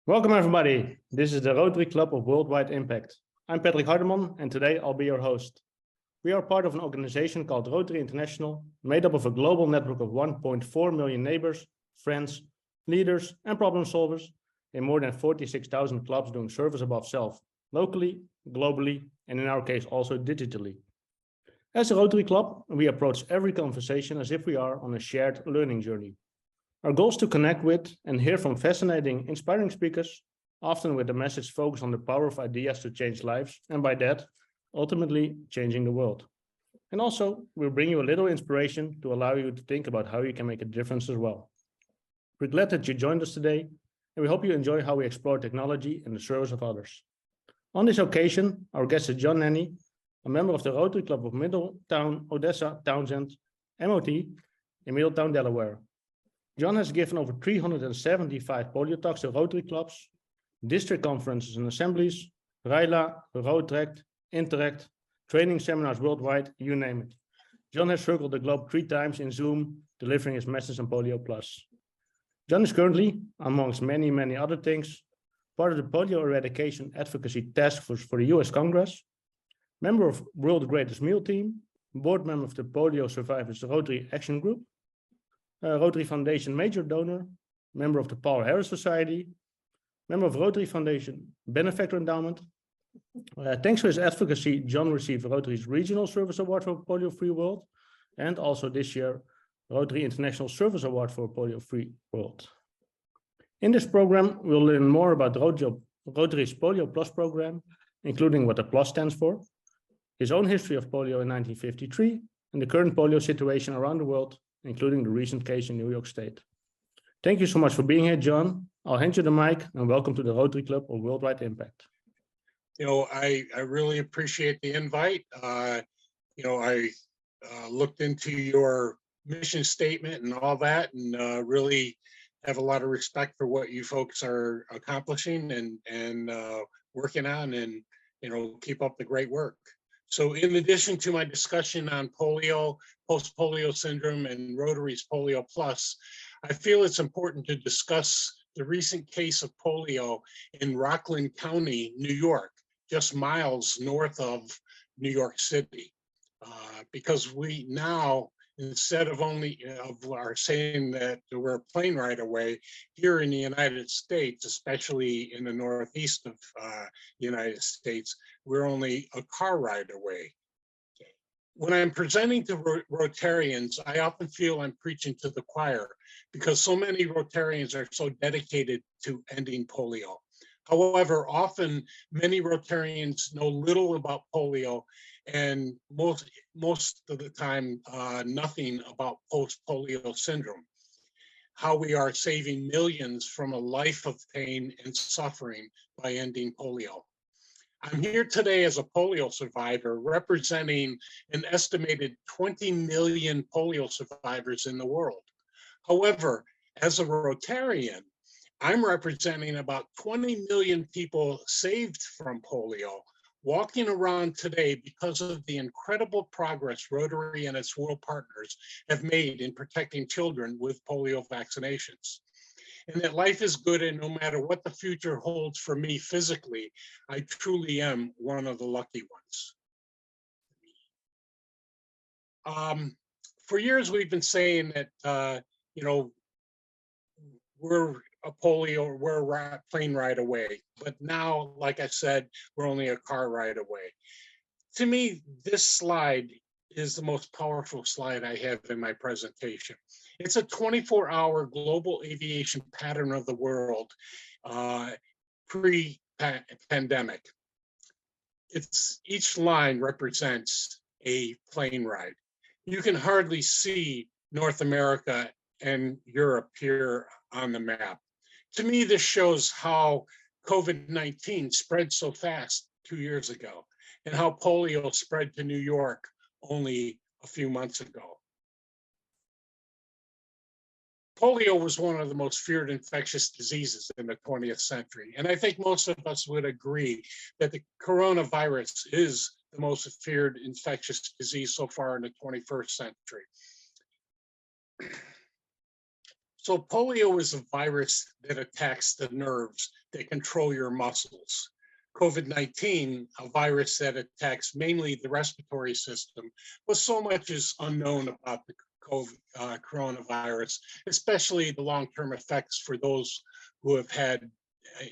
Welcome everybody. This is the Rotary Club of Worldwide Impact. I'm Patrick Hardeman and today I'll be your host. We are part of an organization called Rotary International, made up of a global network of 1.4 million neighbors, friends, leaders and problem solvers in more than 46,000 clubs doing service above self, locally, globally, and in our case also digitally. As a Rotary Club, we approach every conversation as if we are on a shared learning journey. Our goal is to connect with and hear from fascinating, inspiring speakers, often with the message focused on the power of ideas to change lives, and by that, ultimately changing the world. And also, we'll bring you a little inspiration to allow you to think about how you can make a difference as well. We're glad that you joined us today, and we hope you enjoy how we explore technology in the service of others. On this occasion, our guest is John Nanni, a member of the Rotary Club of Middletown-Odessa-Townsend, MOT, in Middletown, Delaware. John has given over 375 polio talks to Rotary clubs, district conferences and assemblies, RILA, Rotract, Interact, training seminars worldwide, you name it. John has circled the globe 3 times in Zoom, delivering his message on Polio Plus. John is currently, amongst many other things, part of the Polio Eradication Advocacy Task Force for the US Congress, member of World Greatest Meal Team, board member of the Polio Survivors Rotary Action Group, Rotary Foundation major donor, member of the Paul Harris Society, member of Rotary Foundation Benefactor Endowment. Thanks for his advocacy, John received Rotary's Regional Service Award for Polio Free World, and also this year, Rotary International Service Award for Polio Free World. In this program, we'll learn more about Rotary's Polio Plus program, including what the Plus stands for, his own history of polio in 1953, and the current polio situation around the world, including the recent case in New York State. Thank you so much for being here, John. I'll hand you the mic and welcome to the Rotary Club of Worldwide Impact. I really appreciate the invite. I looked into your mission statement and all that, and really have a lot of respect for what you folks are accomplishing and working on, and keep up the great work. So in addition to my discussion on polio, post-polio syndrome, and Rotary's Polio Plus, I feel it's important to discuss the recent case of polio in Rockland County, New York, just miles north of New York City. Because we now, instead of our saying that we're a plane ride away, here in the United States, especially in the northeast of the United States, we're only a car ride away. When I'm presenting to Rotarians, I often feel I'm preaching to the choir because so many Rotarians are so dedicated to ending polio. However, often many Rotarians know little about polio, and most of the time, nothing about post-polio syndrome, how we are saving millions from a life of pain and suffering by ending polio. I'm here today as a polio survivor representing an estimated 20 million polio survivors in the world. However, as a Rotarian, I'm representing about 20 million people saved from polio, walking around today because of the incredible progress Rotary and its world partners have made in protecting children with polio vaccinations. And that life is good, and no matter what the future holds for me physically, I truly am one of the lucky ones. For years, we've been saying that, we're a plane ride away. But now, like I said, we're only a car ride away. To me, this slide is the most powerful slide I have in my presentation. It's a 24-hour global aviation pattern of the world pre-pandemic. Each line represents a plane ride. You can hardly see North America and Europe here on the map. To me, this shows how COVID-19 spread so fast 2 years ago, and how polio spread to New York only a few months ago. Polio was one of the most feared infectious diseases in the 20th century. And I think most of us would agree that the coronavirus is the most feared infectious disease so far in the 21st century. So polio is a virus that attacks the nerves that control your muscles. COVID-19, a virus that attacks mainly the respiratory system, but so much is unknown about the coronavirus, especially the long-term effects for those who have had,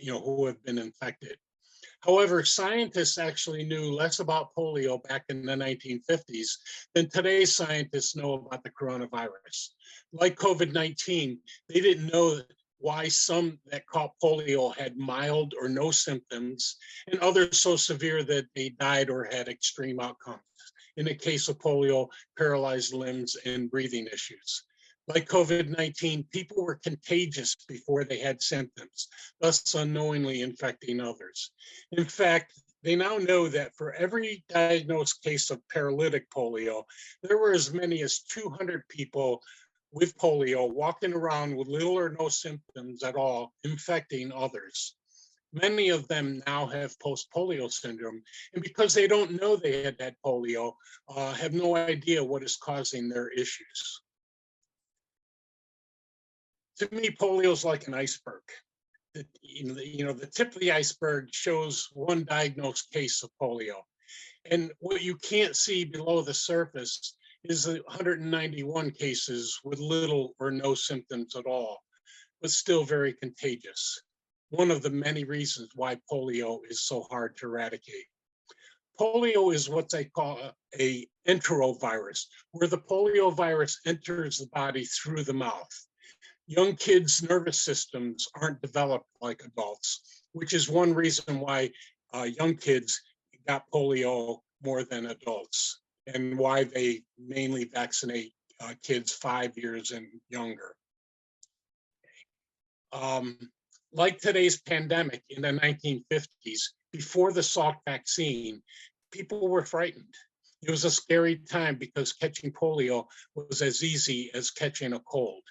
who have been infected. However, scientists actually knew less about polio back in the 1950s than today's scientists know about the coronavirus. Like COVID-19, they didn't know why some that caught polio had mild or no symptoms, and others so severe that they died or had extreme outcomes. In the case of polio, paralyzed limbs and breathing issues. Like COVID-19, people were contagious before they had symptoms, thus unknowingly infecting others. In fact, they now know that for every diagnosed case of paralytic polio, there were as many as 200 people with polio walking around with little or no symptoms at all, infecting others. Many of them now have post-polio syndrome, and because they don't know they had polio, have no idea what is causing their issues. To me, polio is like an iceberg. The tip of the iceberg shows one diagnosed case of polio. And what you can't see below the surface is the 191 cases with little or no symptoms at all, but still very contagious. One of the many reasons why polio is so hard to eradicate. Polio is what they call an enterovirus, where the polio virus enters the body through the mouth. Young kids' nervous systems aren't developed like adults, which is one reason why young kids got polio more than adults, and why they mainly vaccinate kids 5 years and younger. Like today's pandemic in the 1950s, before the Salk vaccine, people were frightened. It was a scary time because catching polio was as easy as catching a cold.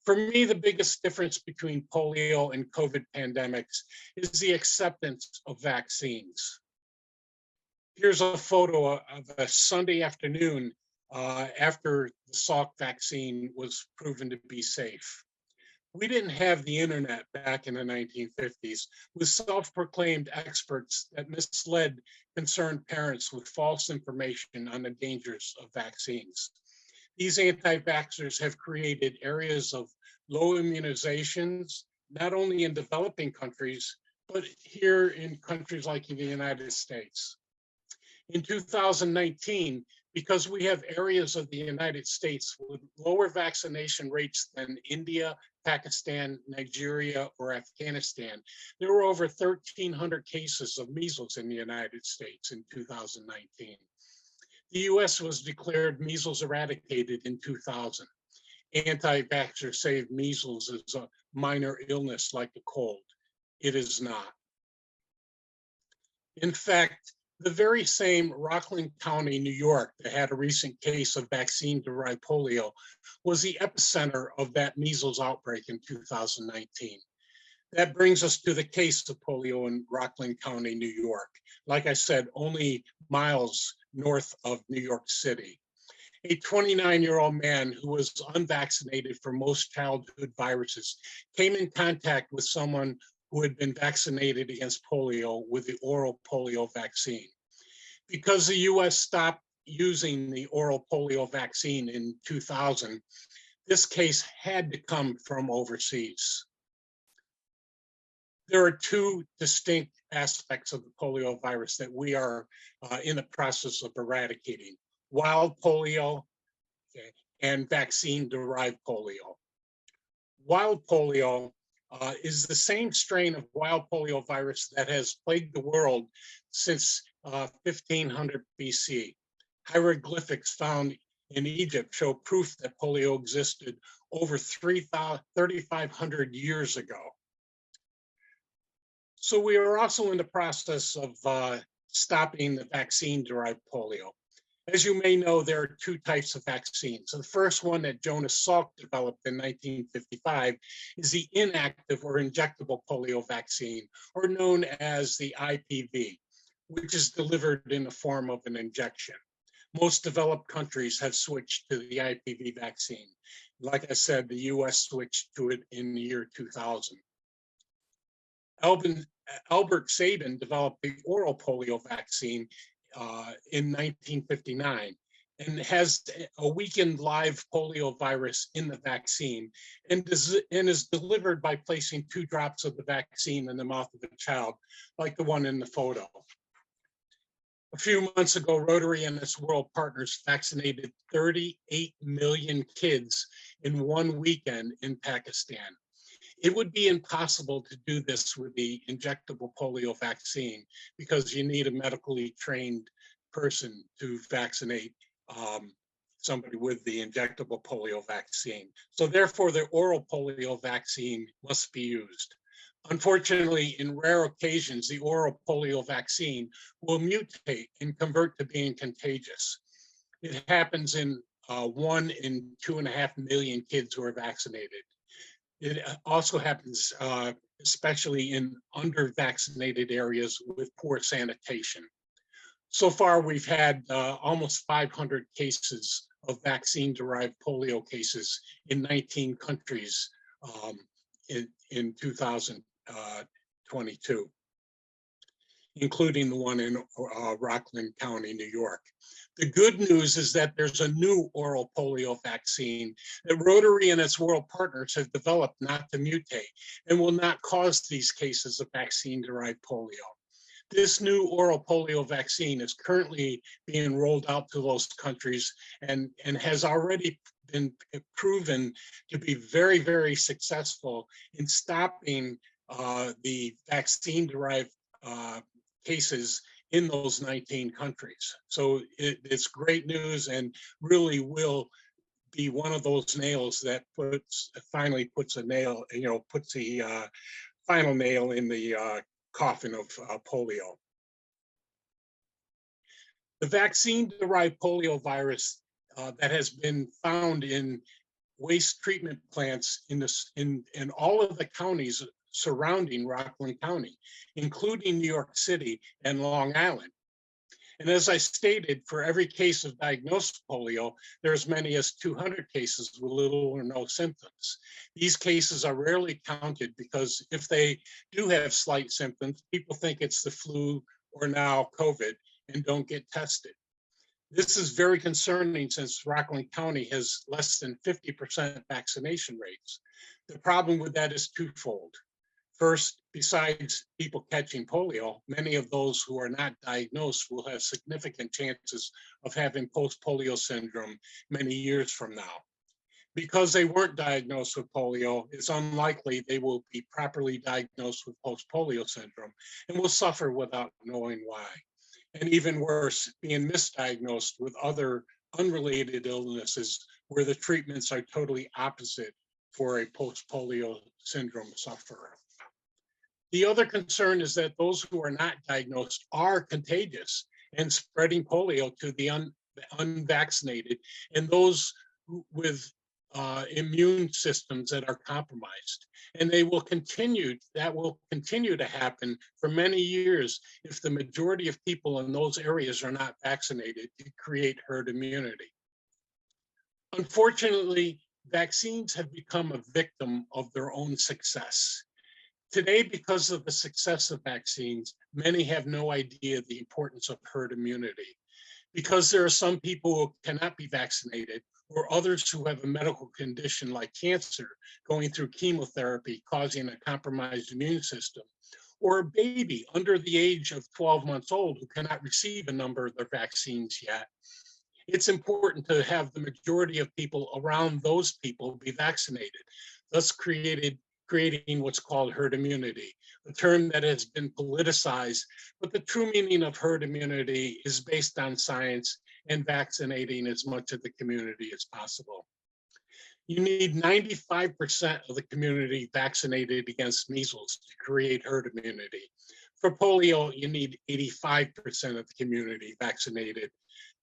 For me, the biggest difference between polio and COVID pandemics is the acceptance of vaccines. Here's a photo of a Sunday afternoon after the Salk vaccine was proven to be safe. We didn't have the internet back in the 1950s with self-proclaimed experts that misled concerned parents with false information on the dangers of vaccines. These anti-vaxxers have created areas of low immunizations, not only in developing countries, but here in countries like in the United States. In 2019, because we have areas of the United States with lower vaccination rates than India, Pakistan, Nigeria, or Afghanistan, there were over 1,300 cases of measles in the United States in 2019. The US was declared measles eradicated in 2000. Anti-vaxxers say measles is a minor illness like a cold. It is not. In fact, the very same Rockland County, New York, that had a recent case of vaccine-derived polio was the epicenter of that measles outbreak in 2019. That brings us to the case of polio in Rockland County, New York. Like I said, only miles north of New York City. A 29-year-old man who was unvaccinated for most childhood viruses came in contact with someone who had been vaccinated against polio with the oral polio vaccine. Because the US stopped using the oral polio vaccine in 2000, this case had to come from overseas. There are two distinct aspects of the polio virus that we are in the process of eradicating: wild polio and vaccine-derived polio. Wild polio is the same strain of wild polio virus that has plagued the world since 1500 BC. Hieroglyphics found in Egypt show proof that polio existed over 3,500 years ago. So we are also in the process of stopping the vaccine-derived polio. As you may know, there are two types of vaccines. So the first one that Jonas Salk developed in 1955 is the inactive or injectable polio vaccine, or known as the IPV, which is delivered in the form of an injection. Most developed countries have switched to the IPV vaccine. Like I said, the US switched to it in the year 2000. Albert Sabin developed the oral polio vaccine in 1959 and has a weakened live polio virus in the vaccine and is delivered by placing 2 drops of the vaccine in the mouth of a child, like the one in the photo. A few months ago, Rotary and its world partners vaccinated 38 million kids in one weekend in Pakistan. It would be impossible to do this with the injectable polio vaccine because you need a medically trained person to vaccinate somebody with the injectable polio vaccine. So therefore, the oral polio vaccine must be used. Unfortunately, in rare occasions, the oral polio vaccine will mutate and convert to being contagious. It happens in 1 in 2.5 million kids who are vaccinated. It also happens especially in under-vaccinated areas with poor sanitation. So far, we've had almost 500 cases of vaccine-derived polio cases in 19 countries in 2022, including the one in Rockland County, New York. The good news is that there's a new oral polio vaccine that Rotary and its world partners have developed not to mutate and will not cause these cases of vaccine-derived polio. This new oral polio vaccine is currently being rolled out to those countries and has already been proven to be very, very successful in stopping the vaccine-derived cases in those 19 countries. So it's great news and really will be one of those nails that finally puts a nail, puts the final nail in the coffin of polio. The vaccine-derived polio virus that has been found in waste treatment plants in all of the counties surrounding Rockland County, including New York City and Long Island. And as I stated, for every case of diagnosed polio, there are as many as 200 cases with little or no symptoms. These cases are rarely counted because if they do have slight symptoms, people think it's the flu or now COVID and don't get tested. This is very concerning since Rockland County has less than 50% vaccination rates. The problem with that is twofold. First, besides people catching polio, many of those who are not diagnosed will have significant chances of having post-polio syndrome many years from now. Because they weren't diagnosed with polio, it's unlikely they will be properly diagnosed with post-polio syndrome and will suffer without knowing why. And even worse, being misdiagnosed with other unrelated illnesses where the treatments are totally opposite for a post-polio syndrome sufferer. The other concern is that those who are not diagnosed are contagious and spreading polio to the unvaccinated and those with immune systems that are compromised. And that will continue to happen for many years if the majority of people in those areas are not vaccinated to create herd immunity. Unfortunately, vaccines have become a victim of their own success. Today, because of the success of vaccines, many have no idea the importance of herd immunity. Because there are some people who cannot be vaccinated, or others who have a medical condition like cancer going through chemotherapy causing a compromised immune system, or a baby under the age of 12 months old who cannot receive a number of their vaccines yet. It's important to have the majority of people around those people be vaccinated, thus creating what's called herd immunity, a term that has been politicized, but the true meaning of herd immunity is based on science and vaccinating as much of the community as possible. You need 95% of the community vaccinated against measles to create herd immunity. For polio, you need 85% of the community vaccinated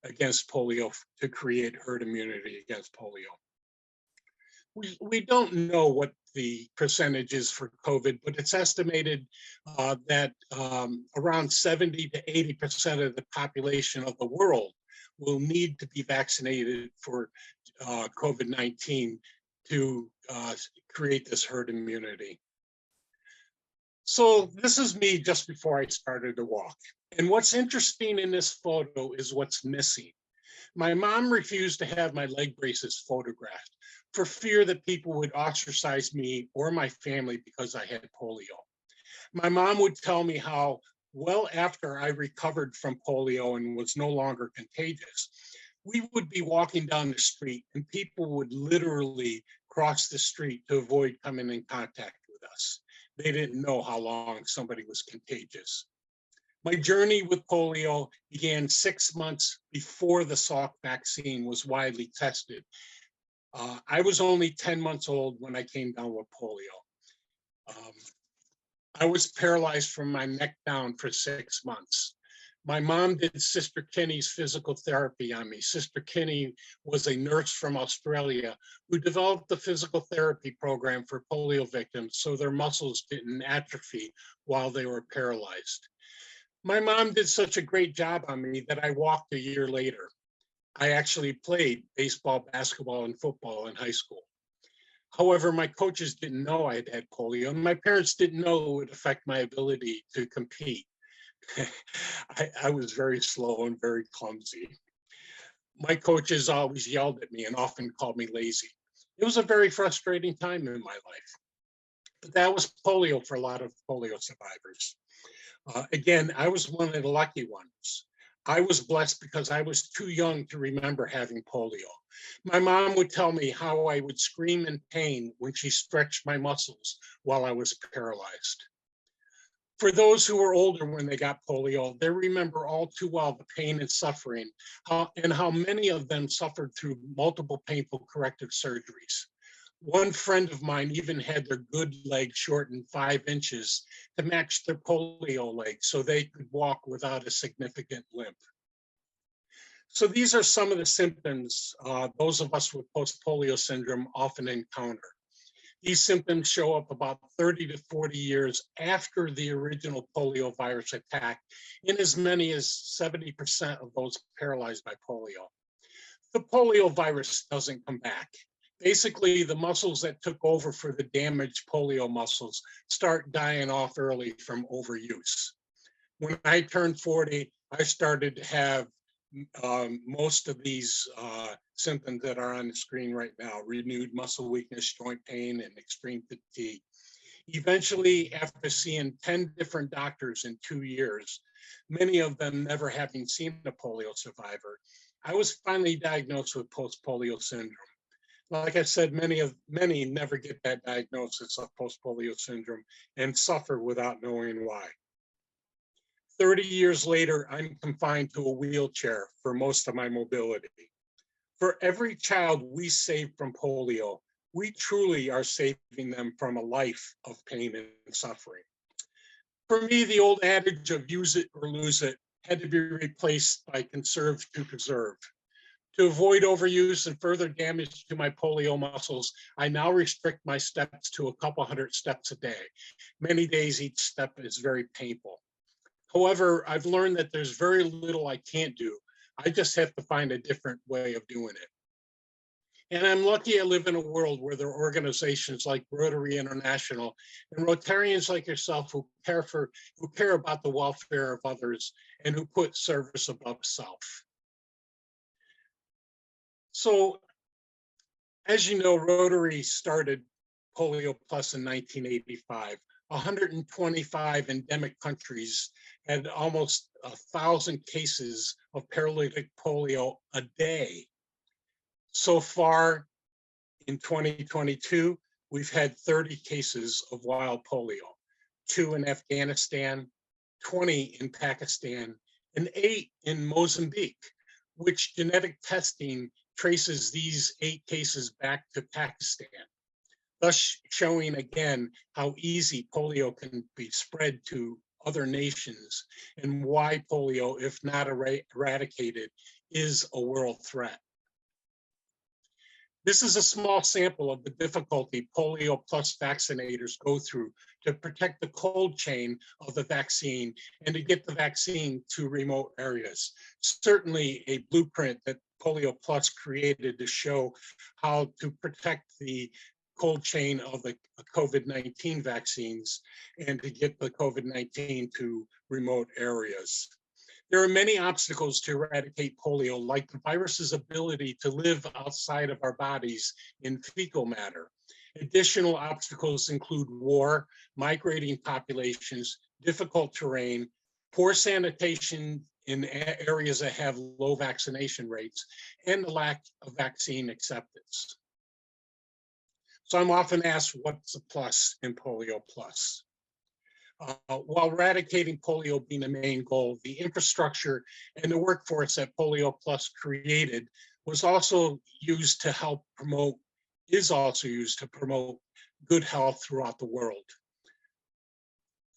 against polio to create herd immunity against polio. We don't know what the percentage is for COVID, but it's estimated that around 70 to 80% of the population of the world will need to be vaccinated for COVID-19 to create this herd immunity. So this is me just before I started to walk. And what's interesting in this photo is what's missing. My mom refused to have my leg braces photographed for fear that people would ostracize me or my family because I had polio. My mom would tell me how well after I recovered from polio and was no longer contagious, we would be walking down the street and people would literally cross the street to avoid coming in contact with us. They didn't know how long somebody was contagious. My journey with polio began 6 months before the Salk vaccine was widely tested. I was only 10 months old when I came down with polio. I was paralyzed from my neck down for 6 months. My mom did Sister Kinney's physical therapy on me. Sister Kinney was a nurse from Australia who developed the physical therapy program for polio victims so their muscles didn't atrophy while they were paralyzed. My mom did such a great job on me that I walked a year later. I actually played baseball, basketball, and football in high school. However, my coaches didn't know I had had polio, and my parents didn't know it would affect my ability to compete. I was very slow and very clumsy. My coaches always yelled at me and often called me lazy. It was a very frustrating time in my life. But that was polio for a lot of polio survivors. Again, I was one of the lucky ones. I was blessed because I was too young to remember having polio. My mom would tell me how I would scream in pain when she stretched my muscles while I was paralyzed. For those who were older when they got polio, they remember all too well the pain and suffering, and how many of them suffered through multiple painful corrective surgeries. One friend of mine even had their good leg shortened 5 inches to match their polio leg so they could walk without a significant limp. So these are some of the symptoms those of us with post-polio syndrome often encounter. These symptoms show up about 30 to 40 years after the original polio virus attack in as many as 70% of those paralyzed by polio. The polio virus doesn't come back. Basically, the muscles that took over for the damaged polio muscles start dying off early from overuse. When I turned 40, I started to have most of these symptoms that are on the screen right now: renewed muscle weakness, joint pain, and extreme fatigue. Eventually, after seeing 10 different doctors in 2 years, many of them never having seen a polio survivor, I was finally diagnosed with post-polio syndrome. Like I said, many never get that diagnosis of post-polio syndrome and suffer without knowing why. 30 years later, I'm confined to a wheelchair for most of my mobility. For every child we save from polio, we truly are saving them from a life of pain and suffering. For me, the old adage of use it or lose it had to be replaced by conserve to preserve. To avoid overuse and further damage to my polio muscles, I now restrict my steps to a couple hundred steps a day. Many days each step is very painful. However, I've learned that there's very little I can't do. I just have to find a different way of doing it. And I'm lucky I live in a world where there are organizations like Rotary International and Rotarians like yourself who care about the welfare of others and who put service above self. So, as you know, Rotary started Polio Plus in 1985. 125 endemic countries had almost 1,000 cases of paralytic polio a day. So far in 2022, we've had 30 cases of wild polio, 2 in Afghanistan, 20 in Pakistan, and 8 in Mozambique, which genetic testing traces these 8 cases back to Pakistan, thus showing again how easy polio can be spread to other nations and why polio, if not eradicated, is a world threat. This is a small sample of the difficulty polio plus vaccinators go through to protect the cold chain of the vaccine and to get the vaccine to remote areas. Certainly a blueprint that Polio Plus created to show how to protect the cold chain of the COVID-19 vaccines and to get the COVID-19 to remote areas. There are many obstacles to eradicate polio, like the virus's ability to live outside of our bodies in fecal matter. Additional obstacles include war, migrating populations, difficult terrain, poor sanitation in areas that have low vaccination rates, and the lack of vaccine acceptance. So I'm often asked, what's the plus in Polio Plus? While eradicating polio being the main goal, the infrastructure and the workforce that Polio Plus created was also used to help promote, is also used to promote good health throughout the world.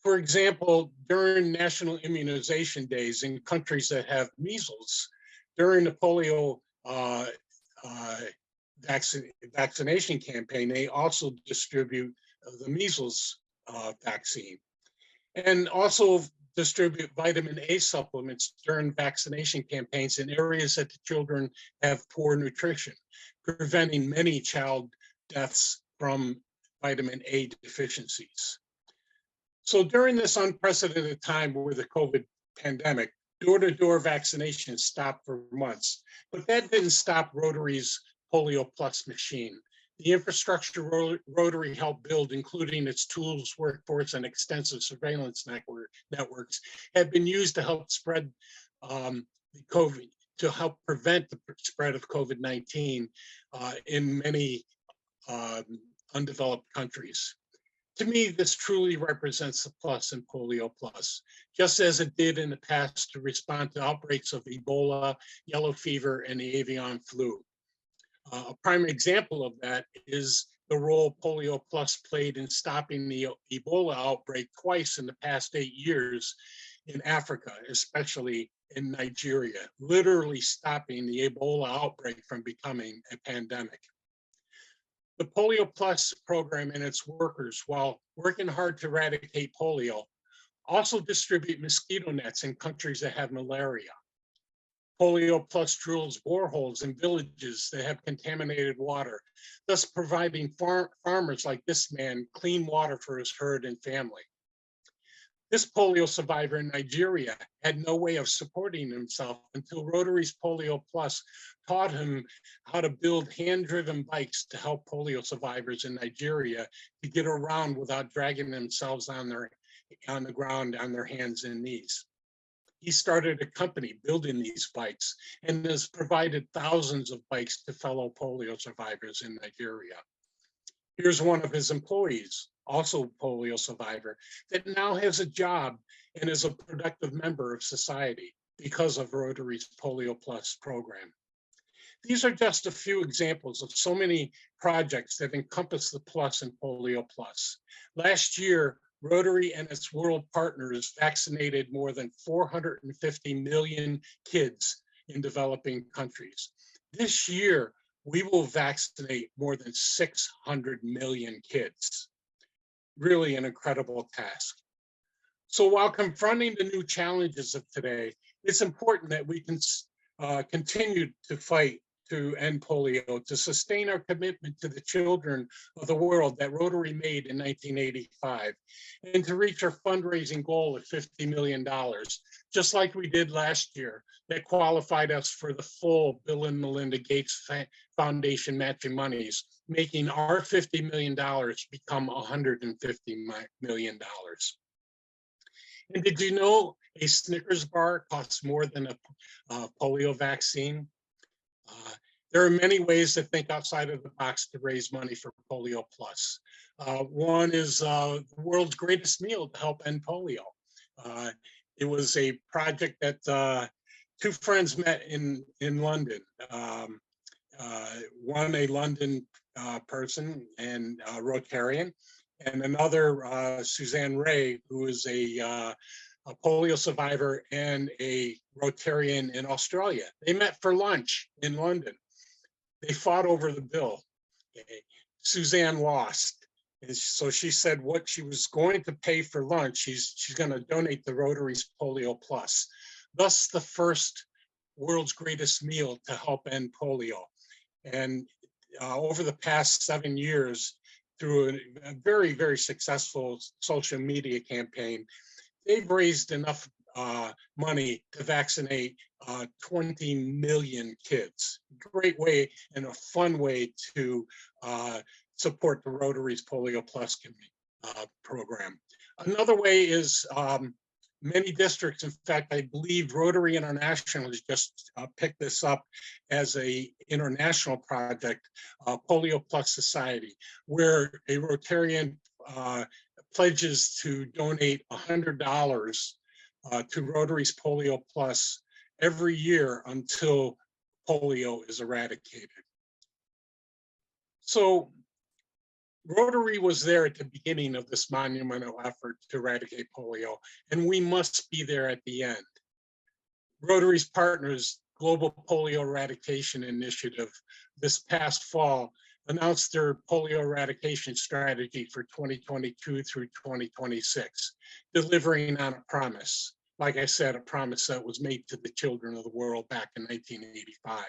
For example, during national immunization days in countries that have measles, during the polio vaccination campaign, they also distribute the measles vaccine, and also distribute vitamin A supplements during vaccination campaigns in areas that the children have poor nutrition, preventing many child deaths from vitamin A deficiencies. So during this unprecedented time with the COVID pandemic, door-to-door vaccination stopped for months, but that didn't stop Rotary's Polio Plus machine. The infrastructure Rotary helped build, including its tools, workforce, and extensive surveillance networks, have been used to help spread COVID, to help prevent the spread of COVID-19 in many undeveloped countries. To me, this truly represents the plus in Polio Plus, just as it did in the past to respond to outbreaks of Ebola, yellow fever, and the avian flu. A prime example of that is the role Polio Plus played in stopping the Ebola outbreak twice in the past 8 years in Africa, especially in Nigeria, literally stopping the Ebola outbreak from becoming a pandemic. The Polio Plus program and its workers, while working hard to eradicate polio, also distribute mosquito nets in countries that have malaria. Polio Plus drills boreholes in villages that have contaminated water, thus providing farmers like this man clean water for his herd and family. This polio survivor in Nigeria had no way of supporting himself until Rotary's Polio Plus taught him how to build hand-driven bikes to help polio survivors in Nigeria to get around without dragging themselves on the ground on their hands and knees. He started a company building these bikes and has provided thousands of bikes to fellow polio survivors in Nigeria. Here's one of his employees, also a polio survivor, that now has a job and is a productive member of society because of Rotary's Polio Plus program. These are just a few examples of so many projects that encompass the plus in Polio Plus. Last year, Rotary and its world partners vaccinated more than 450 million kids in developing countries. This year, we will vaccinate more than 600 million kids. Really an incredible task. So while confronting the new challenges of today, it's important that we can continue to fight to end polio, to sustain our commitment to the children of the world that Rotary made in 1985, and to reach our fundraising goal of $50 million, just like we did last year, that qualified us for the full Bill and Melinda Gates Foundation matching monies, making our $50 million become $150 million. And did you know a Snickers bar costs more than a polio vaccine? There are many ways to think outside of the box to raise money for Polio Plus. One is the world's greatest meal to help end polio. It was a project that two friends met in London. One a London person and Rotarian, and another Suzanne Ray, who is a polio survivor and a Rotarian in Australia. They met for lunch in London. They fought over the bill. Suzanne lost. And so she said what she was going to pay for lunch, she's going to donate to Rotary's Polio Plus. Thus the first world's greatest meal to help end polio. And over the past 7 years, through a very, very successful social media campaign, they've raised enough money to vaccinate 20 million kids. Great way and a fun way to support the Rotary's Polio Plus program. Another way is many districts, in fact, I believe Rotary International has just picked this up as a international project, Polio Plus Society, where a Rotarian pledges to donate $100 to Rotary's Polio Plus every year until polio is eradicated. So Rotary was there at the beginning of this monumental effort to eradicate polio, and we must be there at the end. Rotary's partners, Global Polio Eradication Initiative, this past fall, announced their polio eradication strategy for 2022 through 2026, delivering on a promise. Like I said, a promise that was made to the children of the world back in 1985.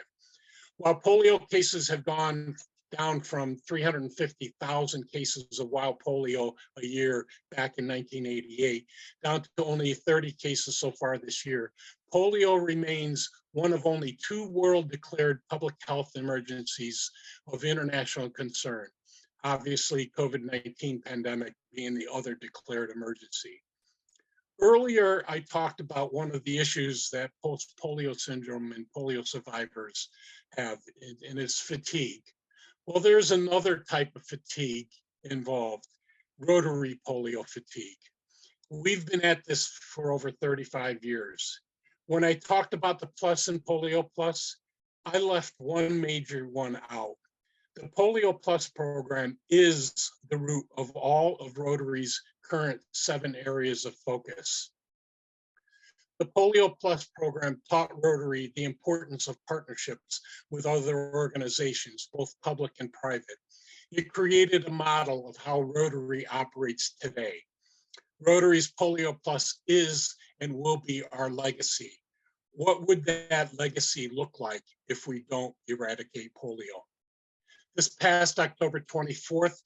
While polio cases have gone down from 350,000 cases of wild polio a year back in 1988, down to only 30 cases so far this year, polio remains one of only 2 world-declared public health emergencies of international concern. Obviously, COVID-19 pandemic being the other declared emergency. Earlier, I talked about one of the issues that post-polio syndrome and polio survivors have, and it's fatigue. Well, there's another type of fatigue involved, rotary polio fatigue. We've been at this for over 35 years. When I talked about the plus in Polio Plus, I left one major one out. The Polio Plus program is the root of all of Rotary's current 7 areas of focus. The Polio Plus program taught Rotary the importance of partnerships with other organizations, both public and private. It created a model of how Rotary operates today. Rotary's Polio Plus is and will be our legacy. What would that legacy look like if we don't eradicate polio? This past October 24th,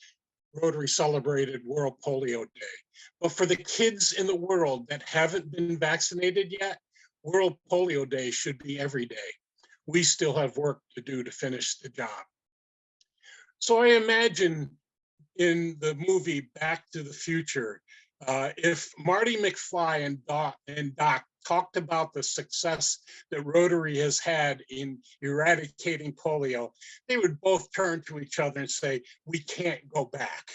Rotary celebrated World Polio Day. But for the kids in the world that haven't been vaccinated yet, World Polio Day should be every day. We still have work to do to finish the job. So I imagine in the movie Back to the Future, if Marty McFly and Doc talked about the success that Rotary has had in eradicating polio, they would both turn to each other and say, we can't go back.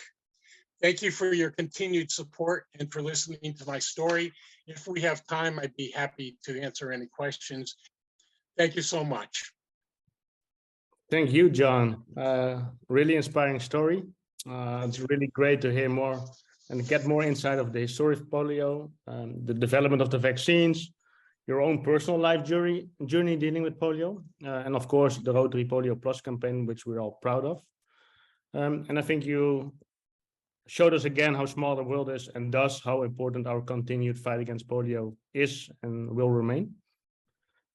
Thank you for your continued support and for listening to my story. If we have time, I'd be happy to answer any questions. Thank you so much. Thank you, John. Really inspiring story. It's really great to hear more and get more insight of the history of polio, the development of the vaccines, your own personal life journey dealing with polio, and of course, the Rotary Polio Plus campaign, which we're all proud of. And I think you showed us again how small the world is and thus how important our continued fight against polio is and will remain.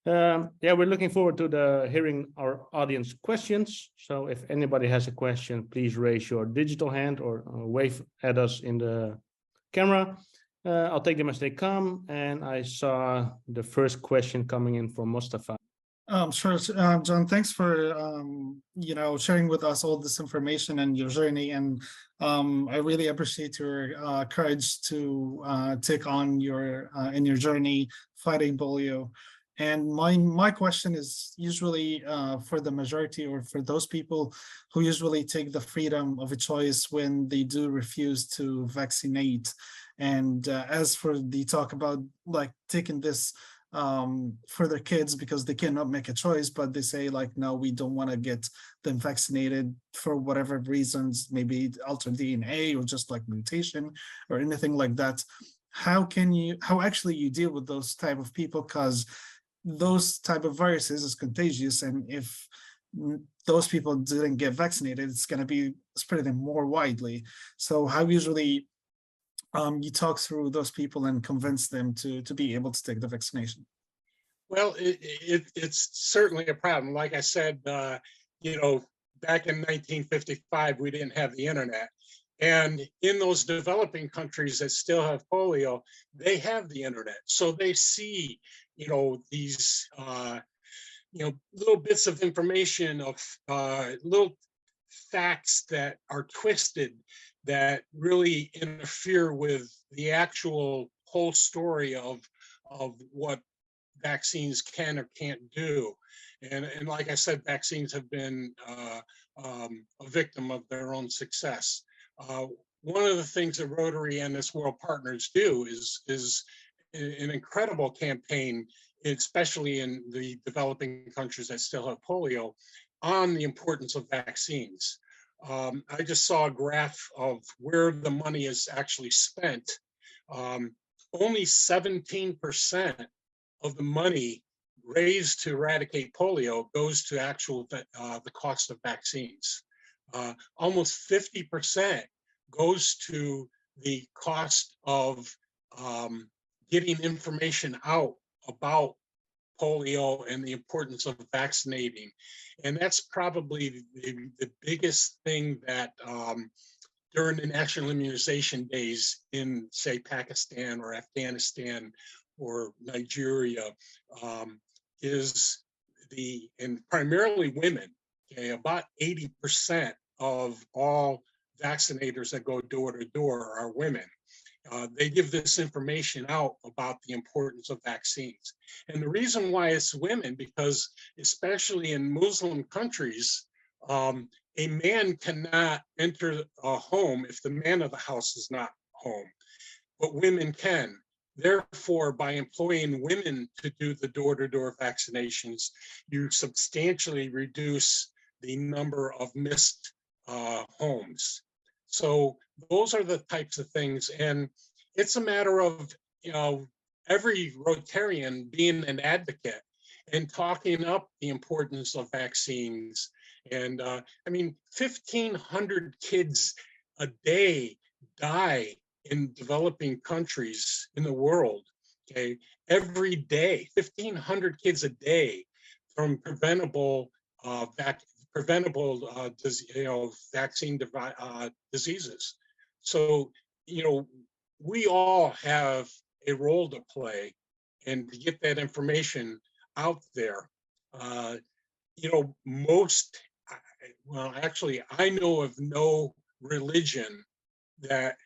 Yeah, we're looking forward to hearing our audience questions. So if anybody has a question, please raise your digital hand or wave at us in the camera. I'll take them as they come. And I saw the first question coming in from Mustafa. Sure, John, thanks for sharing with us all this information and your journey. And I really appreciate your courage to take on in your journey fighting polio. And my question is usually for the majority or for those people who usually take the freedom of a choice when they do refuse to vaccinate. And as for the talk about like taking this for their kids because they cannot make a choice, but they say like, no, we don't want to get them vaccinated for whatever reasons, maybe altered DNA or just like mutation or anything like that. How actually you deal with those type of people? Because those type of viruses is contagious, and if those people didn't get vaccinated, it's going to be spreading more widely. So how usually you talk through those people and convince them to be able to take the vaccination? Well, it's certainly a problem. Like I said, you know, back in 1955, we didn't have the internet. And in those developing countries that still have polio, they have the internet. So they see, you know, these, you know, little bits of information, of little facts that are twisted, that really interfere with the actual whole story of what vaccines can or can't do. And like I said, vaccines have been a victim of their own success. One of the things that Rotary and its World Partners do is an incredible campaign, especially in the developing countries that still have polio, on the importance of vaccines. I just saw a graph of where the money is actually spent. Only 17% of the money raised to eradicate polio goes to actual the cost of vaccines. Almost 50% goes to the cost of getting information out about polio and the importance of vaccinating. And that's probably the biggest thing that during the national immunization days in, say, Pakistan or Afghanistan or Nigeria, is and primarily women, okay, about 80% of all vaccinators that go door to door are women. They give this information out about the importance of vaccines. And the reason why it's women, because especially in Muslim countries, a man cannot enter a home if the man of the house is not home, but women can. Therefore, by employing women to do the door-to-door vaccinations, you substantially reduce the number of missed homes. So those are the types of things. And it's a matter of, you know, every Rotarian being an advocate and talking up the importance of vaccines. And I mean, 1,500 kids a day die in developing countries in the world, okay, every day, 1,500 kids a day from preventable vaccine diseases. So, you know, we all have a role to play and to get that information out there. You know, well, actually, I know of no religion that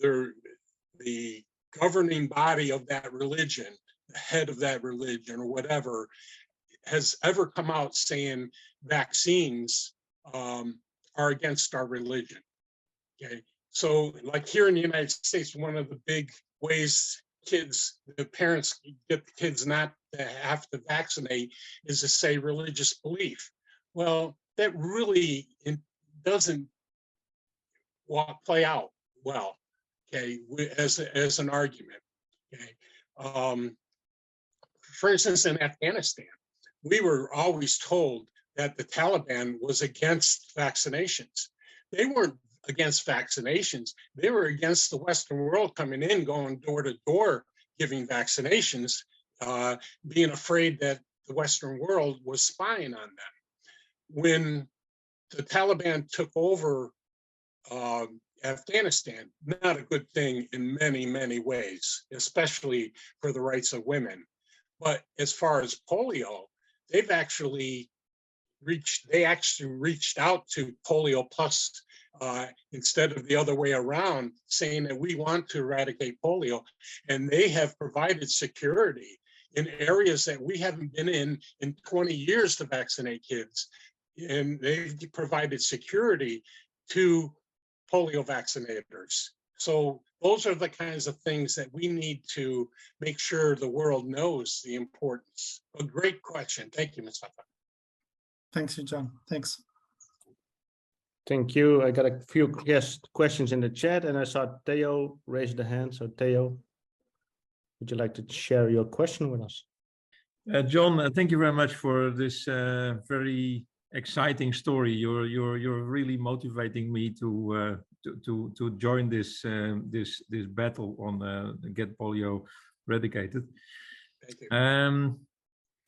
the governing body of that religion, the head of that religion or whatever, has ever come out saying vaccines are against our religion. Okay, so like here in the United States, one of the big ways the parents get the kids not to have to vaccinate is to say religious belief. Well, that really doesn't play out well, okay, as an argument. Okay, for instance, in Afghanistan, we were always told that the Taliban was against vaccinations. They weren't against vaccinations. They were against the Western world coming in, going door to door, giving vaccinations, being afraid that the Western world was spying on them. When the Taliban took over Afghanistan, not a good thing in many, many ways, especially for the rights of women. But as far as polio, they actually reached out to Polio Plus instead of the other way around, saying that we want to eradicate polio. And they have provided security in areas that we haven't been in 20 years to vaccinate kids. And they've provided security to polio vaccinators. So those are the kinds of things that we need to make sure the world knows the importance. A great question. Thank you, Ms. Papa. Thanks, John. Thanks. Thank you. I got a few questions in the chat, and I saw Theo raise the hand. So Theo, would you like to share your question with us? John, thank you very much for this very exciting story. You're really motivating me to join this this battle on get polio eradicated. Thank you.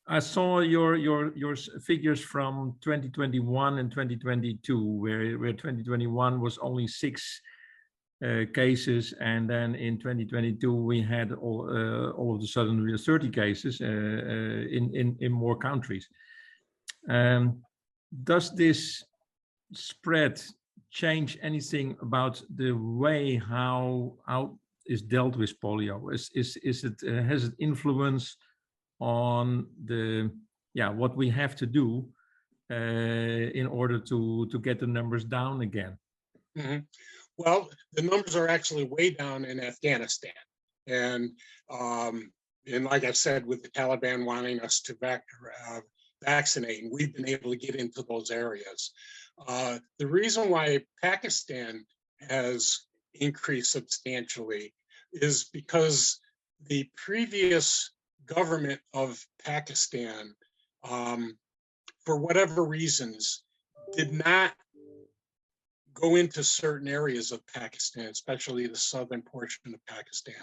I saw your figures from 2021 and 2022, where 2021 was only 6 cases, and then in 2022 we had all of a sudden 30 cases in more countries. Does this spread change anything about the way how is dealt with polio? Is it has it influence on the what we have to do in order to get the numbers down again? Mm-hmm. Well, the numbers are actually way down in Afghanistan, and like I said, with the Taliban wanting us to vaccinate, we've been able to get into those areas. The reason why Pakistan has increased substantially is because the previous government of Pakistan, for whatever reasons, did not go into certain areas of Pakistan, especially the southern portion of Pakistan,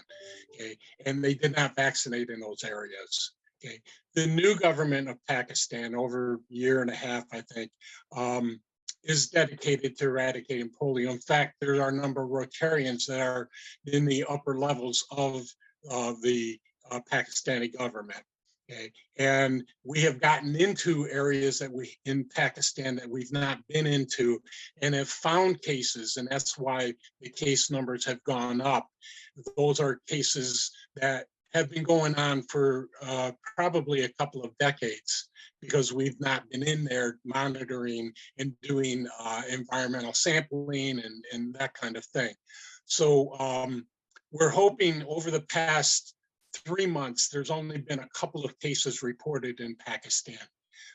okay? And they did not vaccinate in those areas, okay? The new government of Pakistan, over a year and a half, I think, is dedicated to eradicating polio. In fact, there are a number of Rotarians that are in the upper levels of the Pakistani government. Okay, and we have gotten into areas that in Pakistan that we've not been into, and have found cases, and that's why the case numbers have gone up. Those are cases that have been going on for probably a couple of decades, because we've not been in there monitoring and doing environmental sampling and that kind of thing. So we're hoping over the past 3 months, there's only been a couple of cases reported in Pakistan.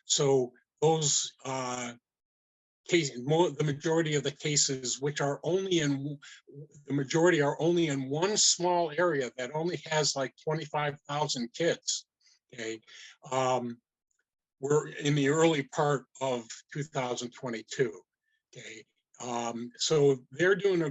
So those cases, the majority of the cases, which are only in, the majority are only in one small area that only has like 25,000 kids, okay? We're in the early part of 2022, okay? So they're doing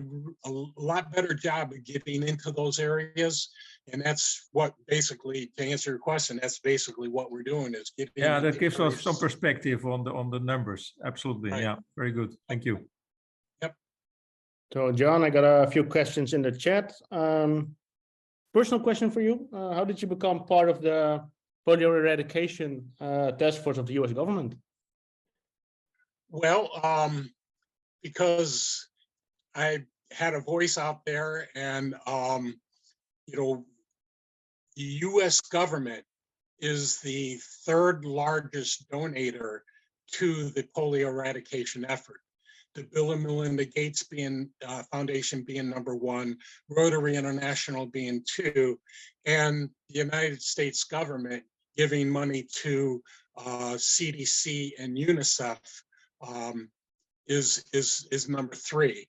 a lot better job of getting into those areas. And that's what basically, to answer your question, that's basically what we're doing is getting. Yeah, that gives us some perspective on the numbers. Absolutely. Right. Yeah, very good. Thank you. Yep. So John, I got a few questions in the chat. Personal question for you. How did you become part of the polio eradication task force of the US government? Well, because I had a voice out there, and you know, the US government is the 3rd largest donator to the polio eradication effort. The Bill and Melinda Gates Foundation being number 1, Rotary International being 2, and the United States government giving money to CDC and UNICEF is number 3.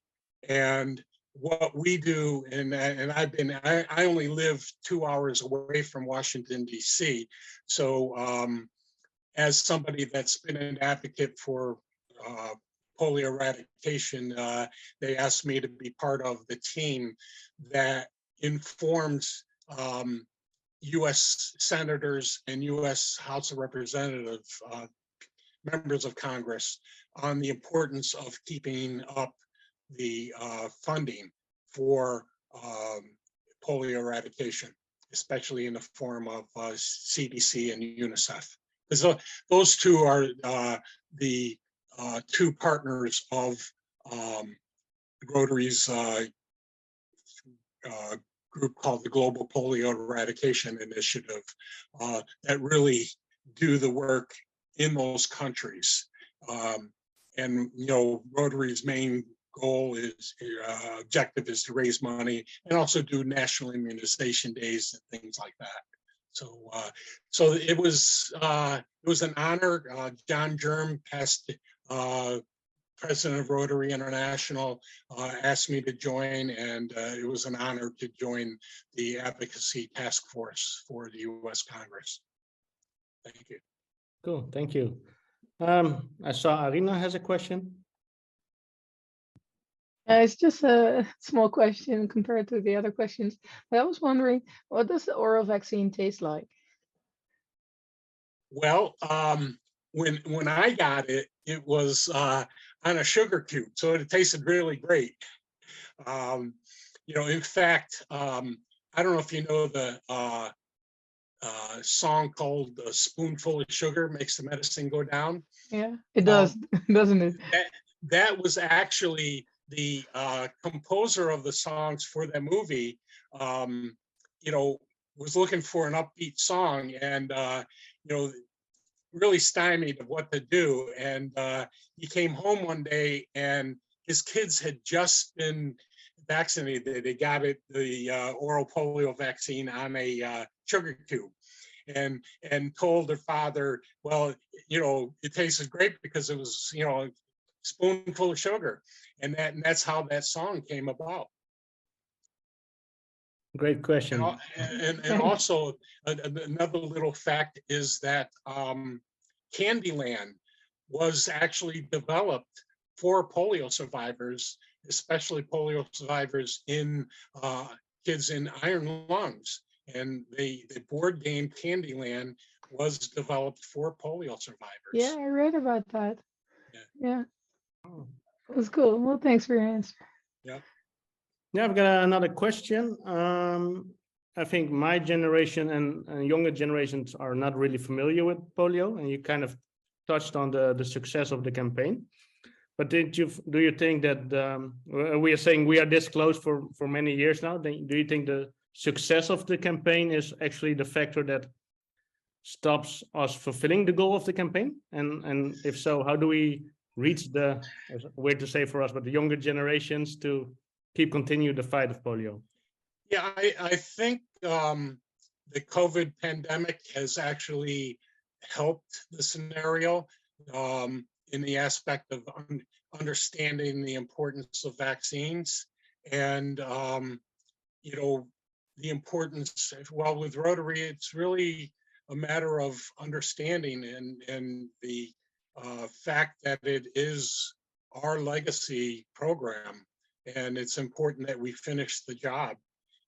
And what we do, and I only live 2 hours away from Washington, D.C. So as somebody that's been an advocate for polio eradication, they asked me to be part of the team that informs U.S. senators and U.S. House of Representatives, members of Congress, on the importance of keeping up the funding for polio eradication, especially in the form of CDC and UNICEF. Because those two are the 2 partners of Rotary's group called the Global Polio Eradication Initiative that really do the work in those countries. And you know, Rotary's main goal is objective is to raise money and also do national immunization days and things like that. So so it was an honor. John Germ, past president of Rotary International, asked me to join, and it was an honor to join the Advocacy Task Force for the U.S. Congress. Thank you. Cool, thank you. I saw Arina has a question. It's just a small question compared to the other questions. But I was wondering, what does the oral vaccine taste like? Well, when I got it, it was on a sugar cube, so it tasted really great. In fact, I don't know if you know the song called "A Spoonful of Sugar Makes the Medicine Go Down." Yeah, it does, doesn't it? That was actually the composer of the songs for that movie. Was looking for an upbeat song, and really stymied of what to do. And he came home one day, and his kids had just been vaccinated. They got the oral polio vaccine on a sugar cube, and told their father, well, it tasted great because it was, a spoonful of sugar. And that's how that song came about. Great question. And also another little fact is that Candyland was actually developed for polio survivors, especially polio survivors in kids in iron lungs. And the board game Candyland was developed for polio survivors. Yeah, I read about that. Yeah. Oh. That's cool. Well, thanks for your answer. Yeah. Yeah, I've got another question. I think my generation and younger generations are not really familiar with polio, and you kind of touched on the success of the campaign. But do you think that we are saying we are this close for many years now? Do you think the success of the campaign is actually the factor that stops us fulfilling the goal of the campaign? And if so, how do we reach the, weird to say for us, but the younger generations to continue the fight of polio? Yeah, I think the COVID pandemic has actually helped the scenario in the aspect of understanding the importance of vaccines and, the importance, well, with Rotary, it's really a matter of understanding and the fact that it is our legacy program. And it's important that we finish the job.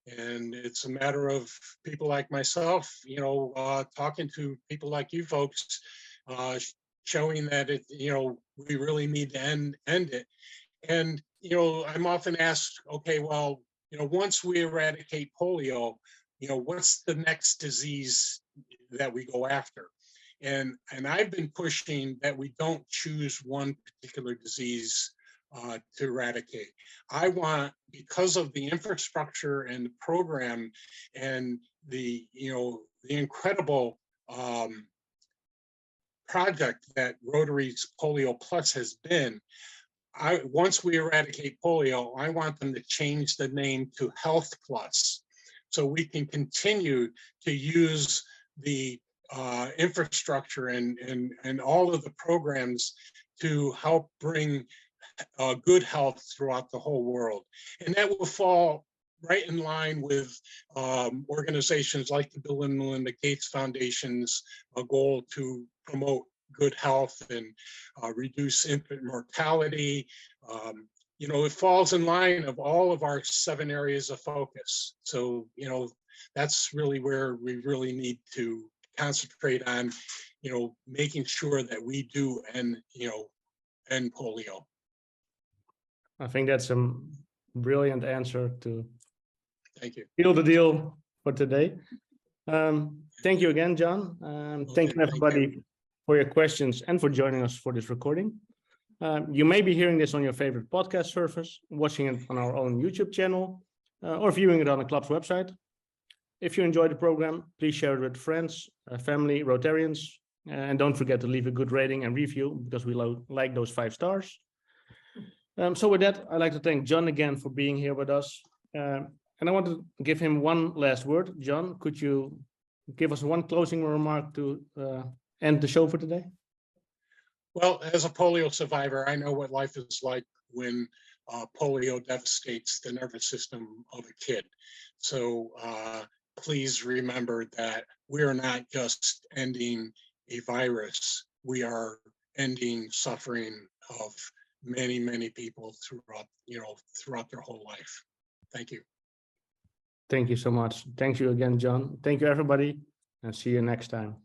And it's a matter of people like myself, talking to people like you folks, showing that we really need to end it. And, I'm often asked, okay, well, once we eradicate polio, what's the next disease that we go after? And I've been pushing that we don't choose one particular disease to eradicate. I want, because of the infrastructure and the program and the incredible project that Rotary's Polio Plus has been, once we eradicate polio, I want them to change the name to Health Plus, so we can continue to use the infrastructure and all of the programs to help bring good health throughout the whole world. And that will fall right in line with organizations like the Bill and Melinda Gates Foundation's goal to promote good health and reduce infant mortality. It falls in line of all of our 7 areas of focus. So, that's really where we really need to concentrate on, making sure that we do end polio. I think that's a brilliant answer to Thank you. seal the deal for today. Thank you again, John. Thank you, everybody, for your questions and for joining us for this recording. You may be hearing this on your favorite podcast service, watching it on our own YouTube channel, or viewing it on the club's website. If you enjoyed the program, please share it with friends, family, Rotarians, and don't forget to leave a good rating and review because we like those 5 stars. So with that, I'd like to thank John again for being here with us. And I want to give him one last word. John, could you give us one closing remark to end the show for today? Well, as a polio survivor, I know what life is like when polio devastates the nervous system of a kid. So please remember that we are not just ending a virus. We are ending suffering of many, many people throughout their whole life. Thank you. Thank you so much. Thank you again, John. Thank you, everybody, and see you next time.